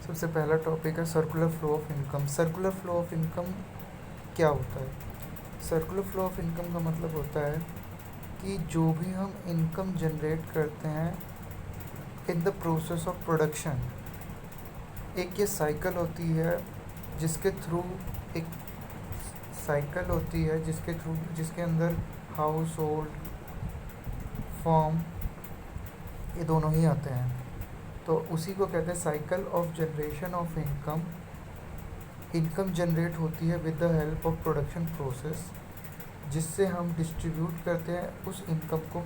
सबसे पहला टॉपिक है circular flow of income. Circular flow of income क्या होता है? सर्कुलर फ्लो ऑफ इनकम का मतलब होता है कि जो भी हम इनकम जनरेट करते हैं in the process of production, एक ये साइकिल होती है जिसके थ्रू एक साइकिल होती है जिसके अंदर हाउस होल्ड, फॉर्म, ये दोनों ही आते हैं। तो उसी को कहते हैं cycle of generation of income. Income generate होती है with the help of production process, जिससे हम डिस्ट्रीब्यूट करते हैं उस इनकम को,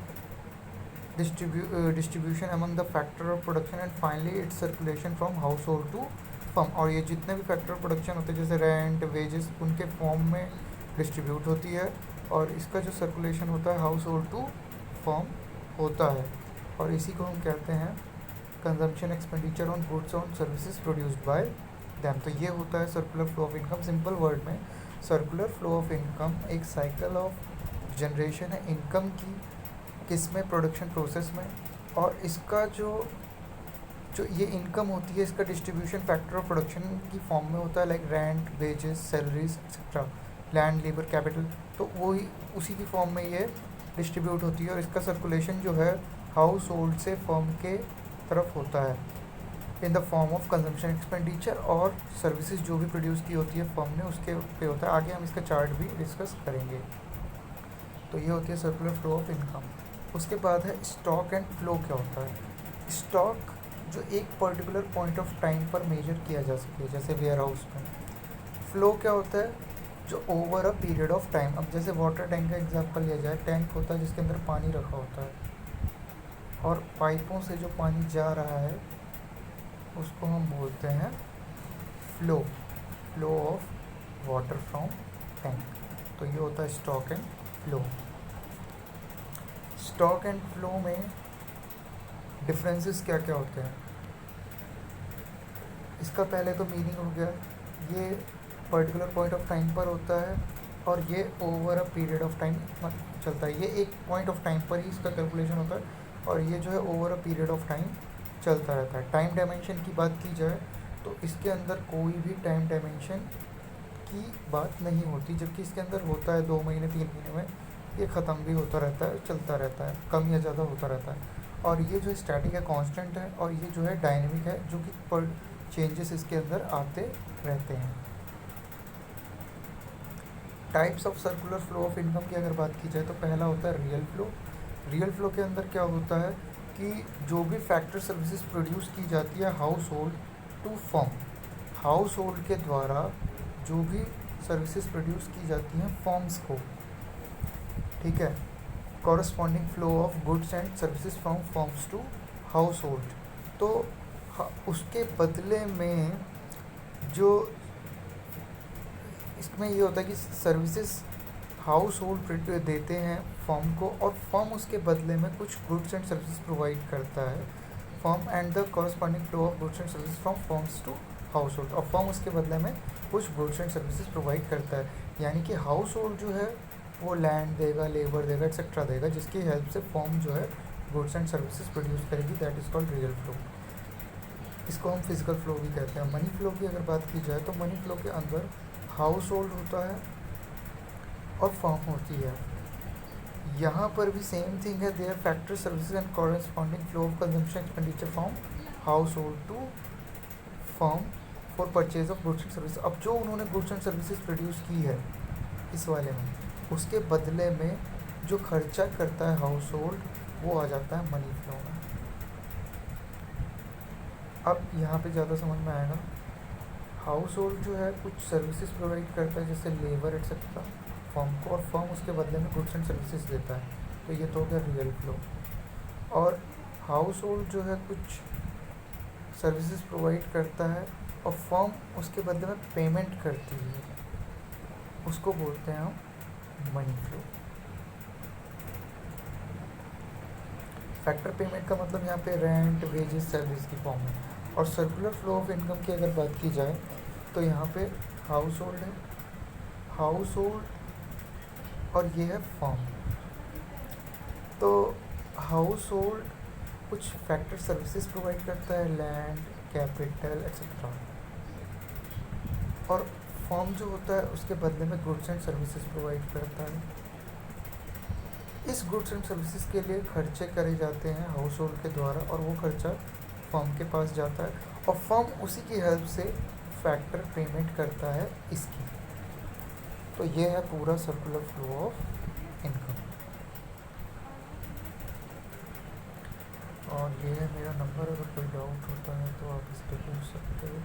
distribution among the factor of production and finally its circulation from household to firm. और ये जितने भी फैक्टर ऑफ प्रोडक्शन होते हैं जैसे रेंट, वेजेस, उनके फॉर्म में डिस्ट्रीब्यूट होती है और इसका जो सर्कुलेशन होता है हाउस होल्ड टू फर्म होता है। और इसी को हम कहते हैं consumption expenditure on goods on services produced by them. तो ये होता है circular flow of income. Simple word में सर्कुलर फ्लो ऑफ इनकम एक साइकिल ऑफ जनरेशन है इनकम की, किस में? प्रोडक्शन प्रोसेस में। और इसका जो ये इनकम होती है इसका डिस्ट्रीब्यूशन फैक्टर ऑफ प्रोडक्शन की फॉर्म में होता है, like rent, wages, salaries etcetera, land, labour, capital. तो वही उसी की फॉर्म में ये डिस्ट्रीब्यूट होती है और इसका सर्कुलेशन जो है हाउस होल्ड से फर्म के तरफ होता है in the form of consumption expenditure, और सर्विसेज जो भी प्रोड्यूस की होती है फर्म ने उसके पे होता है। आगे हम इसका चार्ट भी डिस्कस करेंगे। तो ये होती है सर्कुलर फ्लो ऑफ इनकम। उसके बाद है स्टॉक एंड फ्लो। क्या होता है? स्टॉक जो एक पर्टिकुलर पॉइंट ऑफ टाइम पर मेजर किया जा सके, जैसे वेयर हाउस में। फ्लो क्या होता है? जो over a period of time. अब जैसे वाटर टैंक का एग्जांपल लिया जाए, टैंक होता है जिसके अंदर पानी रखा होता है और पाइपों से जो पानी जा रहा है उसको हम बोलते हैं flow of water from tank. तो ये होता है stock and flow. Stock and flow में डिफरेंसेस क्या क्या होते हैं? इसका पहले तो मीनिंग हो गया, ये पर्टिकुलर पॉइंट ऑफ टाइम पर होता है और ये over a period of time चलता है। ये एक पॉइंट ऑफ टाइम पर ही इसका कैलकुलेशन होता है और ये जो है over a period of time चलता रहता है। टाइम डायमेंशन की बात की जाए तो इसके अंदर कोई भी टाइम डायमेंशन की बात नहीं होती, जबकि इसके अंदर होता है 2 महीने 3 महीने में ये ख़त्म भी होता रहता है, चलता रहता है, कम या ज़्यादा होता रहता है। और ये जो स्टैटिक है कांस्टेंट है और ये जो है डायनेमिक है, जो कि पर चेंजेस इसके अंदर आते रहते हैं। Types of circular flow of income की अगर बात की जाए तो पहला होता है रियल फ्लो। रियल फ्लो के अंदर क्या होता है कि जो भी फैक्टर सर्विसेज प्रोड्यूस की जाती है household to firm, household के द्वारा जो भी सर्विसेज प्रोड्यूस की जाती हैं फर्म्स को, ठीक है, corresponding flow of goods and services from firms to household. तो उसके बदले में जो इसमें ये होता है कि सर्विसेज हाउस होल्ड देते हैं फर्म को और फर्म उसके बदले में कुछ गुड्स एंड सर्विसेज प्रोवाइड करता है firm, and the corresponding flow of goods and services from firms to household. और फर्म उसके बदले में कुछ गुड्स एंड सर्विसेज प्रोवाइड करता है, यानी कि हाउस होल्ड जो है वो लैंड देगा, लेबर देगा, एक्सेट्रा देगा, जिसकी हेल्प से फर्म जो है गुड्स एंड सर्विसेज प्रोड्यूस करेगी। That is called real flow. इसको हम फिजिकल फ्लो भी कहते हैं। मनी फ्लो की अगर बात की जाए तो मनी फ्लो के अंदर हाउस होल्ड होता है और फर्म होती है। यहाँ पर भी सेम थिंग है, their factor services and corresponding flow of consumption expenditure from household to firm for purchase of goods and service. अब जो उन्होंने गुड्स एंड सर्विसेज प्रोड्यूस की है इस वाले में, उसके बदले में जो खर्चा करता है हाउस होल्ड वो आ जाता है मनी फ्लो में। अब यहाँ पे ज़्यादा समझ में आएगा। हाउस होल्ड जो है कुछ सर्विसेज प्रोवाइड करता है जैसे लेबर एक्सेट्रा फर्म को, और फर्म उसके बदले में गुड्स एंड सर्विसेज देता है। तो ये तो हो गया रियल फ्लो। और हाउस होल्ड जो है कुछ सर्विसेज प्रोवाइड करता है और फर्म उसके बदले में पेमेंट करती है, उसको बोलते हैं हम मनी फ्लो। फैक्टर पेमेंट का मतलब यहाँ पे रेंट, वेजेस, सैलरीज की फॉर्म में। और सर्कुलर फ्लो ऑफ इनकम की अगर बात की जाए तो यहाँ पे हाउस होल्ड है, हाउस होल्ड और ये है फर्म। तो हाउस होल्ड कुछ फैक्टर सर्विसेज प्रोवाइड करता है, लैंड, कैपिटल एक्सेट्रा। और फर्म जो होता है उसके बदले में गुड्स एंड सर्विसेज प्रोवाइड करता है। इस गुड्स एंड सर्विसेज के लिए खर्चे करे जाते हैं हाउस होल्ड के द्वारा, और वो खर्चा फर्म के पास जाता है और फर्म उसी की हेल्प से फैक्टर पेमेंट करता है इसकी। तो ये है पूरा सर्कुलर फ्लो ऑफ इनकम। और ये है मेरा नंबर, अगर कोई डाउट होता है तो आप इस पर पूछ सकते हो।